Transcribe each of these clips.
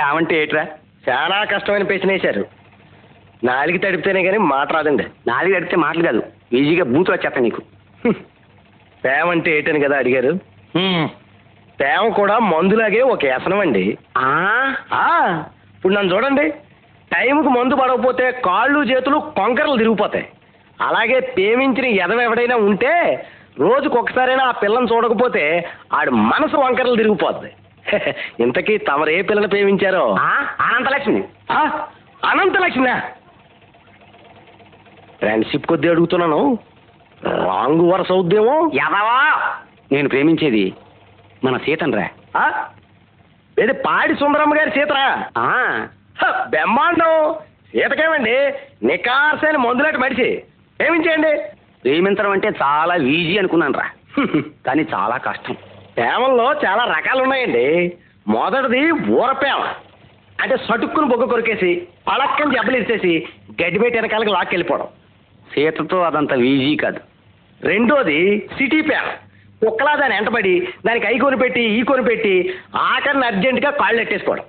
ఏమంటే ఏట్రా? చాలా కష్టమైన ప్రశ్న వేశారు. నాలుగు తడిపితేనే కానీ మాట రాదండి. నాలుగు అడిగితే మాటలు కాదు, ఈజీగా బూతులు వచ్చేస్తాయి నీకు. ప్రేమ అంటే ఏంటని కదా అడిగారు. ప్రేమ కూడా మందులాగే ఒక వ్యసనం అండి. ఇప్పుడు నన్ను చూడండి, టైంకి మందు పడకపోతే కాళ్ళు చేతులు కొంకరలు తిరిగిపోతాయి. అలాగే ప్రేమించిన ఎదవెవడైనా ఉంటే రోజుకు ఒకసారైనా ఆ పిల్లని చూడకపోతే ఆడు మనసు వంకరలు తిరిగిపోద్ది. ఇంతకీ తమరు ఏ పిల్లని ప్రేమించారో? అనంతలక్ష్మి. అనంతలక్ష్మి ఫ్రెండ్షిప్ కొద్ది అడుగుతున్నాను, రాంగ్ వరస అవుద్దేమో. ఎదవా, నేను ప్రేమించేది మన సీతనరా. ఏది పాడి సుందరమ్మ గారి సీతరా? బ్రహ్మాండం. సీతకేమండి నికార్సైన మందులాంటి మడిచి ప్రేమించేయండి. ప్రేమించడం అంటే చాలా ఈజీ అనుకున్నాను రా, కానీ చాలా కష్టం. ప్రేమల్లో చాలా రకాలు ఉన్నాయండి. మొదటిది ఊర ప్రేమ, అంటే సటుక్కును బొగ్గ కొరికేసి పళక్కని జబ్బలిసేసి గడ్డిపెట్టి వెనకాలకి లాక్కెళ్ళిపోవడం. సీతతో అదంత ఈజీ కాదు. రెండోది సిటీ ప్రేమ, కుక్కలా దాన్ని వెంటబడి దానికి ఐ కొనిపెట్టి ఈ కొనిపెట్టి ఆఖరిని అర్జెంటుగా కాళ్ళు ఎట్టేసుకోవడం.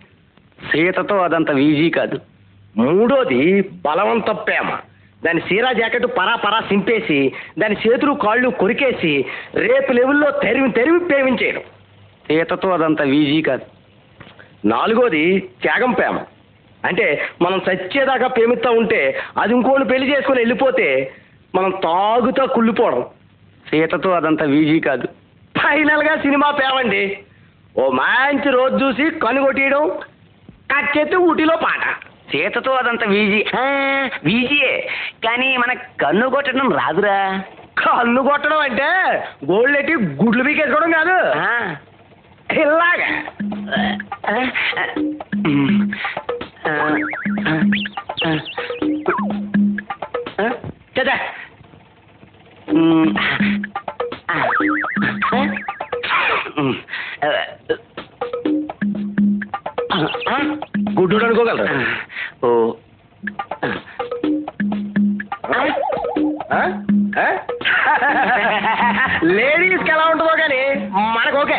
సీతతో అదంత ఈజీ కాదు. మూడోది బలవంత ప్రేమ, దాని సీరా జాకెట్ పరా సింపేసి దాని చేతులు కాళ్ళు కొరికేసి రేపు లెవెల్లో తెరివి ప్రేమించేయడం. సీతతో అదంత ఈజీ కాదు. నాలుగోది త్యాగం ప్రేమ, అంటే మనం చచ్చేదాకా ప్రేమిస్తూ ఉంటే అది ఇంకోని పెళ్లి చేసుకుని వెళ్ళిపోతే మనం తాగుతా కుళ్ళిపోవడం. సీతతో అదంత ఈజీ కాదు. ఫైనల్గా సినిమా ప్రేమ అండి. ఓ మంచి రోజు చూసి కనుగొట్టేయడం, కచ్చెత్తి ఊటీలో పాట. సీతతో అదంత ఈజీయే, కానీ మన కన్ను కొట్టడం రాదురా. కన్ను కొట్టడం అంటే గోల్డ్ ఎట్టి గుడ్లు పీకేసుకోవడం కాదు, ఇలాగా. చదా గుడ్డు అనుకోగలరా? ఓ లేడీస్కి ఎలా ఉంటుందో కానీ మనకు ఓకే.